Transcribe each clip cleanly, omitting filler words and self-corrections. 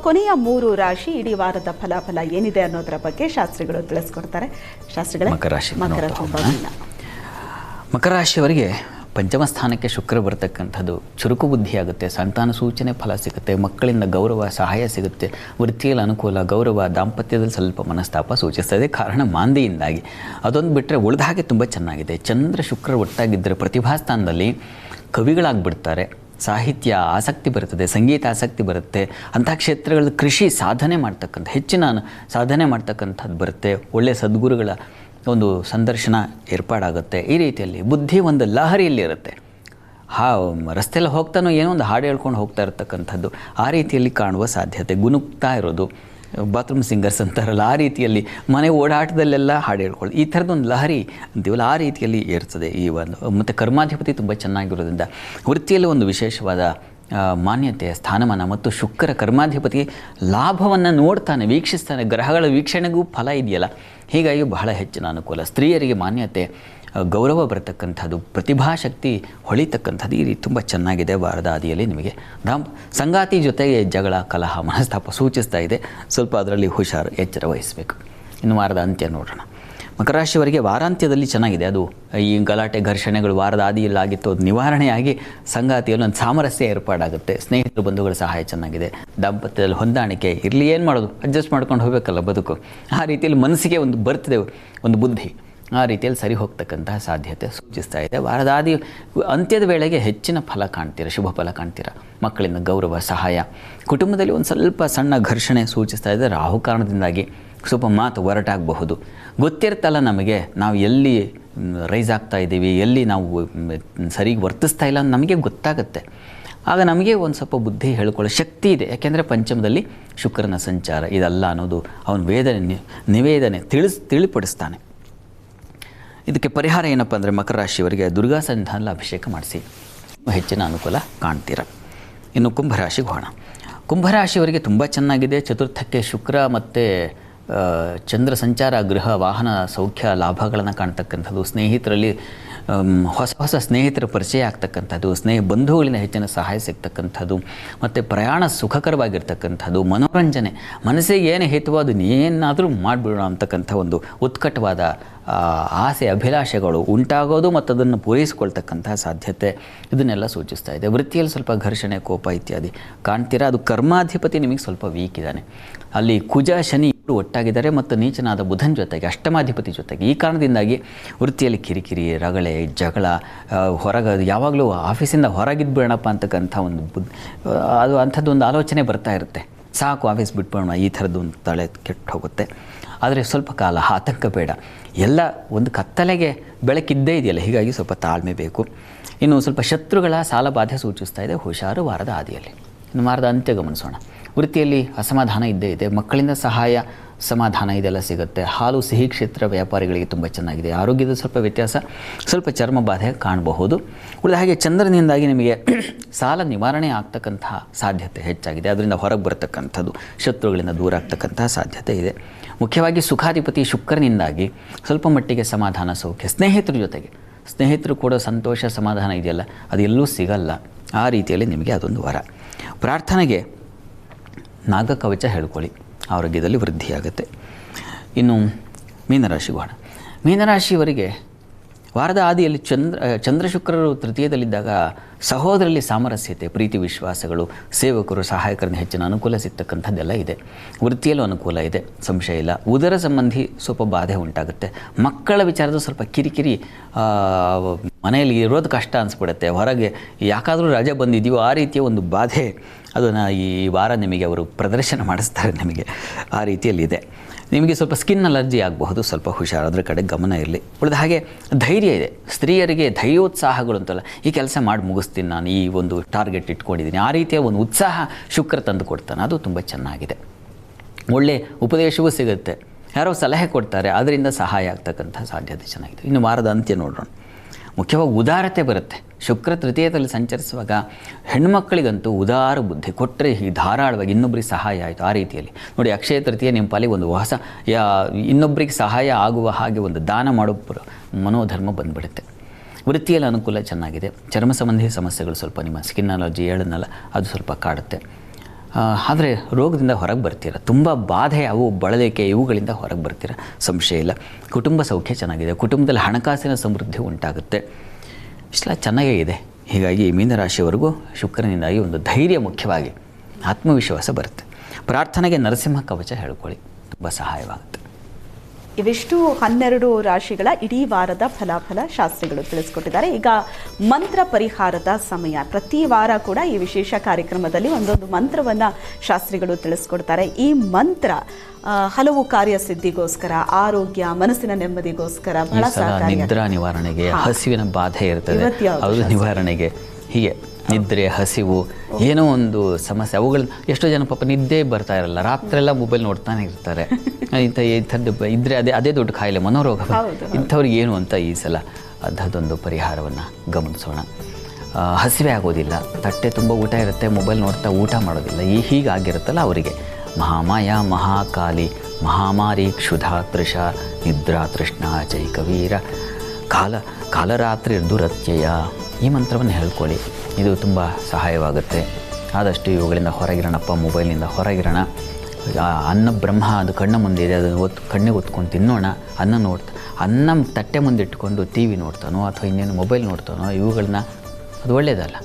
ಕೊನೆಯ 3 ರಾಶಿ ಇಡೀ ವಾರದ ಫಲಾಫಲ ಏನಿದೆ ಅನ್ನೋದರ ಬಗ್ಗೆ ಶಾಸ್ತ್ರಿಗಳು ತಿಳಿಸ್ಕೊಡ್ತಾರೆ. ಶಾಸ್ತ್ರಿಗಳೇ, ಮಕರ ರಾಶಿಯವರಿಗೆ ಪಂಚಮ ಸ್ಥಾನಕ್ಕೆ ಶುಕ್ರ ಬರ್ತಕ್ಕಂಥದ್ದು ಚುರುಕು ಬುದ್ಧಿಯಾಗುತ್ತೆ, ಸಂತಾನ ಸೂಚನೆ ಫಲ ಸಿಗುತ್ತೆ, ಮಕ್ಕಳಿಂದ ಗೌರವ ಸಹಾಯ ಸಿಗುತ್ತೆ, ವೃತ್ತಿಯಲ್ಲಿ ಅನುಕೂಲ, ಗೌರವ, ದಾಂಪತ್ಯದಲ್ಲಿ ಸ್ವಲ್ಪ ಮನಸ್ತಾಪ ಸೂಚಿಸ್ತದೆ, ಕಾರಣ ಮಾಂದಿಯಿಂದಾಗಿ. ಅದೊಂದು ಬಿಟ್ಟರೆ ಉಳಿದ ಹಾಗೆ ತುಂಬ ಚೆನ್ನಾಗಿದೆ. ಚಂದ್ರ ಶುಕ್ರ ಒಟ್ಟಾಗಿದ್ದರೆ ಪ್ರತಿಭಾ ಸ್ಥಾನದಲ್ಲಿ ಕವಿಗಳಾಗ್ಬಿಡ್ತಾರೆ, ಸಾಹಿತ್ಯ ಆಸಕ್ತಿ ಬರ್ತದೆ, ಸಂಗೀತ ಆಸಕ್ತಿ ಬರುತ್ತೆ, ಅಂಥ ಕ್ಷೇತ್ರಗಳಲ್ಲಿ ಕೃಷಿ ಸಾಧನೆ ಮಾಡ್ತಕ್ಕಂಥ ಹೆಚ್ಚಿನ ಸಾಧನೆ ಮಾಡ್ತಕ್ಕಂಥದ್ದು ಬರುತ್ತೆ, ಒಳ್ಳೆಯ ಸದ್ಗುರುಗಳ ಒಂದು ಸಂದರ್ಶನ ಏರ್ಪಾಡಾಗುತ್ತೆ. ಈ ರೀತಿಯಲ್ಲಿ ಬುದ್ಧಿ ಒಂದು ಲಹರಿಯಲ್ಲಿ ಇರುತ್ತೆ. ರಸ್ತೆಯಲ್ಲಿ ಹೋಗ್ತಾನೋ ಏನೋ ಒಂದು ಹಾಡು ಹೇಳ್ಕೊಂಡು ಹೋಗ್ತಾ ಇರತಕ್ಕಂಥದ್ದು ಆ ರೀತಿಯಲ್ಲಿ ಕಾಣುವ ಸಾಧ್ಯತೆ, ಗುನುಗ್ತಾ ಇರೋದು, ಬಾತ್ರೂಮ್ ಸಿಂಗರ್ಸ್ ಅಂತಾರಲ್ಲ ಆ ರೀತಿಯಲ್ಲಿ ಮನೆ ಓಡಾಟದಲ್ಲೆಲ್ಲ ಹಾಡು ಹೇಳ್ಕೊಳ್ಳಿ, ಈ ಥರದೊಂದು ಲಹರಿ ಅಂತೀವಲ್ಲ ಆ ರೀತಿಯಲ್ಲಿ ಏರ್ತದೆ ಈ ಒಂದು. ಮತ್ತು ಕರ್ಮಾಧಿಪತಿ ತುಂಬ ಚೆನ್ನಾಗಿರೋದ್ರಿಂದ ವೃತ್ತಿಯಲ್ಲಿ ಒಂದು ವಿಶೇಷವಾದ ಮಾನ್ಯತೆ, ಸ್ಥಾನಮಾನ ಮತ್ತು ಶುಕ್ರ ಕರ್ಮಾಧಿಪತಿ ಲಾಭವನ್ನು ನೋಡ್ತಾನೆ, ವೀಕ್ಷಿಸ್ತಾನೆ, ಗ್ರಹಗಳ ವೀಕ್ಷಣೆಗೂ ಫಲ ಇದೆಯಲ್ಲ, ಹೀಗಾಗಿ ಬಹಳ ಹೆಚ್ಚಿನ ಅನುಕೂಲ. ಸ್ತ್ರೀಯರಿಗೆ ಮಾನ್ಯತೆ, ಗೌರವ ಬರತಕ್ಕಂಥದ್ದು, ಪ್ರತಿಭಾಶಕ್ತಿ ಹೊಳಿತಕ್ಕಂಥದ್ದು ಈ ರೀತಿ ತುಂಬ ಚೆನ್ನಾಗಿದೆ. ವಾರದ ಆದಿಯಲ್ಲಿ ನಿಮಗೆ ಸಂಗಾತಿ ಜೊತೆಗೆ ಜಗಳ, ಕಲಹ, ಮನಸ್ತಾಪ ಸೂಚಿಸ್ತಾ ಇದೆ. ಸ್ವಲ್ಪ ಅದರಲ್ಲಿ ಹುಷಾರು, ಎಚ್ಚರ ವಹಿಸಬೇಕು. ಇನ್ನು ವಾರದ ಅಂತ್ಯ ನೋಡೋಣ. ಮಕರ ರಾಶಿಯವರಿಗೆ ವಾರಾಂತ್ಯದಲ್ಲಿ ಚೆನ್ನಾಗಿದೆ. ಅದು ಈ ಗಲಾಟೆ ಘರ್ಷಣೆಗಳು ವಾರದ ಆದಿಯಲ್ಲಿ ಆಗಿತ್ತು, ಅದು ನಿವಾರಣೆಯಾಗಿ ಸಂಗಾತಿಯಲ್ಲಿ ಒಂದು ಸಾಮರಸ್ಯ ಏರ್ಪಾಡಾಗುತ್ತೆ. ಸ್ನೇಹಿತರು ಬಂಧುಗಳ ಸಹಾಯ ಚೆನ್ನಾಗಿದೆ. ದಾಂಪತ್ಯದಲ್ಲಿ ಹೊಂದಾಣಿಕೆ ಇರಲಿ, ಏನು ಮಾಡೋದು, ಅಡ್ಜಸ್ಟ್ ಮಾಡ್ಕೊಂಡು ಹೋಗಬೇಕಲ್ಲ ಬದುಕು, ಆ ರೀತಿಯಲ್ಲಿ ಮನಸ್ಸಿಗೆ ಒಂದು ಬರ್ತಿದೆ ಒಂದು ಬುದ್ಧಿ, ಆ ರೀತಿಯಲ್ಲಿ ಸರಿ ಹೋಗ್ತಕ್ಕಂತಹ ಸಾಧ್ಯತೆ ಸೂಚಿಸ್ತಾ ಇದೆ. ವಾರದ ಆದಿ ಅಂತ್ಯದ ವೇಳೆಗೆ ಹೆಚ್ಚಿನ ಫಲ ಕಾಣ್ತೀರ, ಶುಭ ಫಲ ಕಾಣ್ತೀರ. ಮಕ್ಕಳಿಂದ ಗೌರವ, ಸಹಾಯ, ಕುಟುಂಬದಲ್ಲಿ ಒಂದು ಸ್ವಲ್ಪ ಸಣ್ಣ ಘರ್ಷಣೆ ಸೂಚಿಸ್ತಾ ಇದೆ. ರಾಹು ಕಾರಣದಿಂದಾಗಿ ಸ್ವಲ್ಪ ಮಾತು ಹೊರಟಾಗಬಹುದು. ಗೊತ್ತಿರ್ತಲ್ಲ ನಮಗೆ ನಾವು ಎಲ್ಲಿ ರೈಸ್ ಆಗ್ತಾ ಇದ್ದೀವಿ, ಎಲ್ಲಿ ನಾವು ಸರಿಗೆ ವರ್ತಿಸ್ತಾ ಇಲ್ಲ ಅಂತ ನಮಗೆ ಗೊತ್ತಾಗುತ್ತೆ. ಆಗ ನಮಗೆ ಒಂದು ಸ್ವಲ್ಪ ಬುದ್ಧಿ ಹೇಳ್ಕೊಳ್ಳೋ ಶಕ್ತಿ ಇದೆ. ಯಾಕೆಂದರೆ ಪಂಚಮದಲ್ಲಿ ಶುಕ್ರನ ಸಂಚಾರ ಇದಲ್ಲ ಅನ್ನೋದು ಅವನ ನಿವೇದನೆ ತಿಳಿಪಡಿಸ್ತಾನೆ. ಇದಕ್ಕೆ ಪರಿಹಾರ ಏನಪ್ಪ ಅಂದರೆ ಮಕರ ರಾಶಿಯವರಿಗೆ ದುರ್ಗಾ ಸನ್ನಿಧಾನದಲ್ಲಿ ಅಭಿಷೇಕ ಮಾಡಿಸಿ ಹೆಚ್ಚಿನ ಅನುಕೂಲ ಕಾಣ್ತೀರ. ಇನ್ನು ಕುಂಭರಾಶಿಗೆ ಹೋಗೋಣ. ಕುಂಭರಾಶಿಯವರಿಗೆ ತುಂಬ ಚೆನ್ನಾಗಿದೆ. ಚತುರ್ಥಕ್ಕೆ ಶುಕ್ರ ಮತ್ತು ಚಂದ್ರ ಸಂಚಾರ ಗೃಹ ವಾಹನ ಸೌಖ್ಯ ಲಾಭಗಳನ್ನು ಕಾಣ್ತಕ್ಕಂಥದ್ದು, ಸ್ನೇಹಿತರಲ್ಲಿ ಹೊಸ ಸ್ನೇಹಿತರ ಪರಿಚಯ ಆಗ್ತಕ್ಕಂಥದ್ದು, ಬಂಧುಗಳಿಂದ ಹೆಚ್ಚಿನ ಸಹಾಯ ಸಿಗ್ತಕ್ಕಂಥದ್ದು, ಮತ್ತು ಪ್ರಯಾಣ ಸುಖಕರವಾಗಿರ್ತಕ್ಕಂಥದ್ದು, ಮನೋರಂಜನೆ, ಮನಸ್ಸಿಗೆ ಏನು ಹೇತುವಾದ ಏನಾದರೂ ಮಾಡಿಬಿಡೋಣ ಅಂತಕ್ಕಂಥ ಒಂದು ಉತ್ಕಟವಾದ ಆಸೆ ಅಭಿಲಾಷೆಗಳು ಉಂಟಾಗೋದು ಮತ್ತು ಅದನ್ನು ಪೂರೈಸಿಕೊಳ್ತಕ್ಕಂತಹ ಸಾಧ್ಯತೆ ಇದನ್ನೆಲ್ಲ ಸೂಚಿಸ್ತಾ ಇದೆ. ವೃತ್ತಿಯಲ್ಲಿ ಸ್ವಲ್ಪ ಘರ್ಷಣೆ, ಕೋಪ ಇತ್ಯಾದಿ ಕಾಣ್ತೀರಾ. ಅದು ಕರ್ಮಾಧಿಪತಿ ನಿಮಗೆ ಸ್ವಲ್ಪ ವೀಕ್ ಇದ್ದಾನೆ. ಅಲ್ಲಿ ಕುಜ ಶನಿ ಇಬ್ಬರು ಒಟ್ಟಾಗಿದ್ದಾರೆ ಮತ್ತು ನೀಚನಾದ ಬುಧನ ಜೊತೆಗೆ ಅಷ್ಟಮಾಧಿಪತಿ ಜೊತೆಗೆ. ಈ ಕಾರಣದಿಂದಾಗಿ ವೃತ್ತಿಯಲ್ಲಿ ಕಿರಿಕಿರಿ, ರಗಳೆ, ಜಗಳ, ಯಾವಾಗಲೂ ಆಫೀಸಿಂದ ಹೊರಗಿದ್ಬಿಡೋಣಪ್ಪ ಅಂತಕ್ಕಂಥ ಒಂದು ಅದು ಅಂಥದ್ದೊಂದು ಆಲೋಚನೆ ಬರ್ತಾ ಇರುತ್ತೆ. ಸಾಕು ಆಫೀಸ್ ಬಿಟ್ಬಿಡೋಣ, ಈ ಥರದ್ದು ಒಂದು ತಲೆ ಕೆಟ್ಟು ಹೋಗುತ್ತೆ. ಆದರೆ ಸ್ವಲ್ಪ ಕಾಲ ಆತಂಕ ಬೇಡ, ಎಲ್ಲ ಒಂದು ಕತ್ತಲೆಗೆ ಬೆಳಕಿದ್ದೇ ಇದೆಯಲ್ಲ, ಹೀಗಾಗಿ ಸ್ವಲ್ಪ ತಾಳ್ಮೆ ಬೇಕು. ಇನ್ನು ಸ್ವಲ್ಪ ಶತ್ರುಗಳ ಸಾಲ ಬಾಧೆ ಸೂಚಿಸ್ತಾ ಇದೆ. ಹುಷಾರು ವಾರದ ಆದಿಯಲ್ಲಿ. ಇನ್ನು ವಾರದ ಅಂತ್ಯ ಗಮನಿಸೋಣ. ವೃತ್ತಿಯಲ್ಲಿ ಅಸಮಾಧಾನ ಇದ್ದೇ ಇದೆ, ಮಕ್ಕಳಿಂದ ಸಹಾಯ, ಸಮಾಧಾನ ಇದೆಲ್ಲ ಸಿಗುತ್ತೆ. ಹಾಲು ಸಿಹಿ ಕ್ಷೇತ್ರ ವ್ಯಾಪಾರಿಗಳಿಗೆ ತುಂಬ ಚೆನ್ನಾಗಿದೆ. ಆರೋಗ್ಯದ ಸ್ವಲ್ಪ ವ್ಯತ್ಯಾಸ, ಸ್ವಲ್ಪ ಚರ್ಮ ಬಾಧೆ ಕಾಣಬಹುದು. ಉಳಿದ ಹಾಗೆ ಚಂದ್ರನಿಂದಾಗಿ ನಿಮಗೆ ಸಾಲ ನಿವಾರಣೆ ಆಗ್ತಕ್ಕಂತಹ ಸಾಧ್ಯತೆ ಹೆಚ್ಚಾಗಿದೆ. ಅದರಿಂದ ಹೊರಗೆ ಬರತಕ್ಕಂಥದ್ದು, ಶತ್ರುಗಳಿಂದ ದೂರ ಆಗ್ತಕ್ಕಂತಹ ಸಾಧ್ಯತೆ ಇದೆ. ಮುಖ್ಯವಾಗಿ ಸುಖಾಧಿಪತಿ ಶುಕ್ರನಿಂದಾಗಿ ಸ್ವಲ್ಪ ಮಟ್ಟಿಗೆ ಸಮಾಧಾನ, ಸೌಖ್ಯ, ಸ್ನೇಹಿತರು ಕೂಡ ಸಂತೋಷ, ಸಮಾಧಾನ ಇದೆಯಲ್ಲ ಅದು ಎಲ್ಲೂ ಸಿಗಲ್ಲ. ಆ ರೀತಿಯಲ್ಲಿ ನಿಮಗೆ ಅದೊಂದು ವರ. ಪ್ರಾರ್ಥನೆಗೆ ನಾಗಕವಚ ಹೇಳ್ಕೊಳ್ಳಿ, ಆರೋಗ್ಯದಲ್ಲಿ ವೃದ್ಧಿಯಾಗುತ್ತೆ. ಇನ್ನು ಮೀನರಾಶಿಗೆ ಹೋಗೋಣ. ಮೀನರಾಶಿಯವರಿಗೆ ವಾರದ ಆದಿಯಲ್ಲಿ ಚಂದ್ರ ಶುಕ್ರರು ತೃತೀಯದಲ್ಲಿದ್ದಾಗ ಸಹೋದರಲ್ಲಿ ಸಾಮರಸ್ಯತೆ, ಪ್ರೀತಿ, ವಿಶ್ವಾಸಗಳು, ಸೇವಕರು, ಸಹಾಯಕರಿಂದ ಹೆಚ್ಚಿನ ಅನುಕೂಲ ಸಿಗ್ತಕ್ಕಂಥದ್ದೆಲ್ಲ ಇದೆ. ವೃತ್ತಿಯಲ್ಲೂ ಅನುಕೂಲ ಇದೆ, ಸಂಶಯ ಇಲ್ಲ. ಉದರ ಸಂಬಂಧಿ ಸ್ವಲ್ಪ ಬಾಧೆ ಉಂಟಾಗುತ್ತೆ. ಮಕ್ಕಳ ವಿಚಾರದ ಸ್ವಲ್ಪ ಕಿರಿಕಿರಿ, ಮನೆಯಲ್ಲಿ ಇರೋದು ಕಷ್ಟ ಅನಿಸ್ಬಿಡುತ್ತೆ. ಹೊರಗೆ ಯಾಕಾದರೂ ರಜೆ ಬಂದಿದೆಯೋ ಆ ರೀತಿಯ ಒಂದು ಬಾಧೆ ಅದನ್ನು ಈ ವಾರ ನಿಮಗೆ ಅವರು ಪ್ರದರ್ಶನ ಮಾಡಿಸ್ತಾರೆ ನಿಮಗೆ. ಆ ರೀತಿಯಲ್ಲಿದೆ. ನಿಮಗೆ ಸ್ವಲ್ಪ ಸ್ಕಿನ್ ಅಲರ್ಜಿ ಆಗಬಹುದು, ಸ್ವಲ್ಪ ಹುಷಾರು, ಅದರ ಕಡೆ ಗಮನ ಇರಲಿ. ಉಳಿದ ಹಾಗೆ ಧೈರ್ಯ ಇದೆ. ಸ್ತ್ರೀಯರಿಗೆ ಧೈರ್ಯೋತ್ಸಾಹಗಳು ಅಂತಲ್ಲ, ಈ ಕೆಲಸ ಮಾಡಿ ಮುಗಿಸ್ತೀನಿ ನಾನು, ಈ ಒಂದು ಟಾರ್ಗೆಟ್ ಇಟ್ಕೊಂಡಿದ್ದೀನಿ, ಆ ರೀತಿಯ ಒಂದು ಉತ್ಸಾಹ ಶುಕ್ರ ತಂದು ಕೊಡ್ತಾನೆ. ಅದು ತುಂಬ ಚೆನ್ನಾಗಿದೆ. ಒಳ್ಳೆಯ ಉಪದೇಶವೂ ಸಿಗುತ್ತೆ, ಯಾರೋ ಸಲಹೆ ಕೊಡ್ತಾರೆ, ಅದರಿಂದ ಸಹಾಯ ಆಗ್ತಕ್ಕಂಥ ಸಾಧ್ಯತೆ ಚೆನ್ನಾಗಿದೆ. ಇನ್ನು ವಾರದ ಅಂತ್ಯ ನೋಡೋಣ. ಮುಖ್ಯವಾಗಿ ಉದಾರತೆ ಬರುತ್ತೆ. ಶುಕ್ರ ತೃತೀಯದಲ್ಲಿ ಸಂಚರಿಸುವಾಗ ಹೆಣ್ಮಕ್ಕಳಿಗಂತೂ ಉದಾರ ಬುದ್ಧಿ ಕೊಟ್ಟರೆ ಈ ಧಾರಾಳವಾಗಿ ಇನ್ನೊಬ್ಬರಿಗೆ ಸಹಾಯ ಆಯಿತು. ಆ ರೀತಿಯಲ್ಲಿ ನೋಡಿ, ಅಕ್ಷಯ ತೃತೀಯ ನಿಮ್ಮ ಪಾಲಿಗೆ ಒಂದು ಹೊಸ ಇನ್ನೊಬ್ಬರಿಗೆ ಸಹಾಯ ಆಗುವ ಹಾಗೆ ಒಂದು ದಾನ ಮಾಡೋ ಮನೋಧರ್ಮ ಬಂದುಬಿಡುತ್ತೆ. ವೃತ್ತಿಯಲ್ಲಿ ಅನುಕೂಲ ಚೆನ್ನಾಗಿದೆ. ಚರ್ಮ ಸಂಬಂಧಿ ಸಮಸ್ಯೆಗಳು ಸ್ವಲ್ಪ, ನಿಮ್ಮ ಸ್ಕಿನ್ ಅಲರ್ಜಿ ಹೇಳನ್ನಲ್ಲ ಅದು ಸ್ವಲ್ಪ ಕಾಡುತ್ತೆ. ಆದರೆ ರೋಗದಿಂದ ಹೊರಗೆ ಬರ್ತೀರ, ತುಂಬ ಬಾಧೆ ಅವು ಬಳಲಿಕೆ ಇವುಗಳಿಂದ ಹೊರಗೆ ಬರ್ತೀರ, ಸಂಶಯ ಇಲ್ಲ. ಕುಟುಂಬ ಸೌಖ್ಯ ಚೆನ್ನಾಗಿದೆ, ಕುಟುಂಬದಲ್ಲಿ ಹಣಕಾಸಿನ ಸಮೃದ್ಧಿ ಉಂಟಾಗುತ್ತೆ, ಇಷ್ಟೆಲ್ಲ ಚೆನ್ನಾಗೇ ಇದೆ. ಹೀಗಾಗಿ ಮೀನರಾಶಿಯವರೆಗೂ ಶುಕ್ರನಿಂದಾಗಿ ಒಂದು ಧೈರ್ಯ, ಮುಖ್ಯವಾಗಿ ಆತ್ಮವಿಶ್ವಾಸ ಬರುತ್ತೆ. ಪ್ರಾರ್ಥನೆಗೆ ನರಸಿಂಹ ಕವಚ ಹೇಳ್ಕೊಳ್ಳಿ, ತುಂಬ ಸಹಾಯವಾಗುತ್ತೆ. ಇವಿಷ್ಟು 12 ರಾಶಿಗಳ ಇಡೀ ವಾರದ ಫಲಾಫಲ ಶಾಸ್ತ್ರಿಗಳು ತಿಳಿಸ್ಕೊಟ್ಟಿದ್ದಾರೆ. ಈಗ ಮಂತ್ರ ಪರಿಹಾರದ ಸಮಯ. ಪ್ರತಿ ವಾರ ಕೂಡ ಈ ವಿಶೇಷ ಕಾರ್ಯಕ್ರಮದಲ್ಲಿ ಒಂದೊಂದು ಮಂತ್ರವನ್ನು ಶಾಸ್ತ್ರಿಗಳು ತಿಳಿಸ್ಕೊಡ್ತಾರೆ. ಈ ಮಂತ್ರ ಹಲವು ಕಾರ್ಯಸಿದ್ಧಿಗೋಸ್ಕರ, ಆರೋಗ್ಯ, ಮನಸ್ಸಿನ ನೆಮ್ಮದಿಗೋಸ್ಕರ ಬಹಳ ಸಹಕಾರಿ. ನಿದ್ರಾ ನಿವಾರಣೆಗೆ, ಹಸಿವಿನ ಬಾಧೆ ಇರ್ತದೆ ಅದು ನಿವಾರಣೆಗೆ, ಹೀಗೆ ನಿದ್ರೆ, ಹಸಿವು, ಏನೋ ಒಂದು ಸಮಸ್ಯೆ, ಅವುಗಳು ಎಷ್ಟೋ ಜನ ಪಾಪ ನಿದ್ದೆ ಬರ್ತಾ ಇರಲ್ಲ, ರಾತ್ರೆಲ್ಲ ಮೊಬೈಲ್ ನೋಡ್ತಾನೆ ಇರ್ತಾರೆ. ಇಂಥದ್ದು ಇದ್ದರೆ ಅದೇ ದೊಡ್ಡ ಕಾಯಿಲೆ, ಮನೋರೋಗ. ಇಂಥವ್ರಿಗೆ ಏನು ಅಂತ ಈ ಸಲ ಅಂಥದ್ದೊಂದು ಪರಿಹಾರವನ್ನು ಗಮನಿಸೋಣ. ಹಸಿವೆ ಆಗೋದಿಲ್ಲ, ತಟ್ಟೆ ತುಂಬ ಊಟ ಇರುತ್ತೆ, ಮೊಬೈಲ್ ನೋಡ್ತಾ ಊಟ ಮಾಡೋದಿಲ್ಲ, ಹೀಗಾಗಿರುತ್ತಲ್ಲ ಅವರಿಗೆ ಮಹಾಮಾಯ ಮಹಾಕಾಲಿ ಮಹಾಮಾರಿ ಕ್ಷುಧಾ ತೃಷ ನಿದ್ರಾ ತೃಷ್ಣಾ ಚೈಕವೀರ ಕಾಲರಾತ್ರಿ ದುರತ್ಯಯ, ಈ ಮಂತ್ರವನ್ನು ಹೇಳ್ಕೊಳ್ಳಿ. ಇದು ತುಂಬ ಸಹಾಯವಾಗುತ್ತೆ. ಆದಷ್ಟು ಇವುಗಳಿಂದ ಹೊರಗಿರೋಣಪ್ಪ, ಮೊಬೈಲ್ನಿಂದ ಹೊರಗಿರೋಣ. ಅನ್ನ ಬ್ರಹ್ಮ ಅದು ಕಣ್ಣ ಮುಂದೆ ಇದೆ, ಅದನ್ನು ಕಣ್ಣಿಗೆ ಒತ್ಕೊಂಡು ತಿನ್ನೋಣ. ಅನ್ನ ತಟ್ಟೆ ಮುಂದೆ ಇಟ್ಕೊಂಡು ಟಿ ವಿ ನೋಡ್ತಾನೋ ಅಥವಾ ಇನ್ನೇನು ಮೊಬೈಲ್ ನೋಡ್ತಾನೋ, ಇವುಗಳನ್ನ ಅದು ಒಳ್ಳೆಯದಲ್ಲ.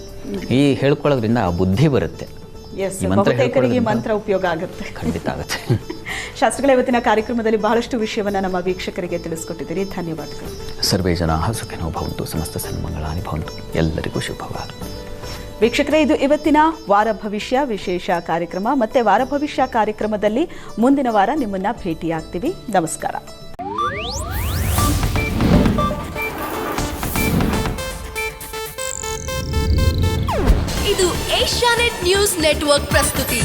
ಈ ಹೇಳ್ಕೊಳ್ಳೋದ್ರಿಂದ ಆ ಬುದ್ಧಿ ಬರುತ್ತೆ. ಬಹುತೇಕರಿಗೆ ಮಂತ್ರ ಉಪಯೋಗ ಆಗುತ್ತೆ, ಖಂಡಿತ ಆಗುತ್ತೆ. ಶಾಸ್ತ್ರಿಗಳ ಇವತ್ತಿನ ಕಾರ್ಯಕ್ರಮದಲ್ಲಿ ಬಹಳಷ್ಟು ವಿಷಯವನ್ನು ನಮ್ಮ ವೀಕ್ಷಕರಿಗೆ ತಿಳಿಸ್ಕೊಟ್ಟಿದ್ದೀರಿ, ಧನ್ಯವಾದಗಳು. ಸರ್ವೇ ಜನಾಃ ಸುಖಿನೋ ಭವಂತು, ಸಮಸ್ತ ಸನ್ಮಂಗಳಾನಿ ಭವಂತು, ಎಲ್ಲರಿಗೂ ಶುಭವಾಗಲಿ. ವೀಕ್ಷಕರೇ, ಇದು ಇವತ್ತಿನ ವಾರ ಭವಿಷ್ಯ ವಿಶೇಷ ಕಾರ್ಯಕ್ರಮ. ಮತ್ತೆ ವಾರ ಭವಿಷ್ಯ ಕಾರ್ಯಕ್ರಮದಲ್ಲಿ ಮುಂದಿನ ವಾರ ನಿಮ್ಮನ್ನ ಭೇಟಿಯಾಗ್ತೀವಿ. ನಮಸ್ಕಾರ. ಇದು ಏಷ್ಯಾನೆಟ್ ನ್ಯೂಸ್ ನೆಟ್ವರ್ಕ್ ಪ್ರಸ್ತುತಿ.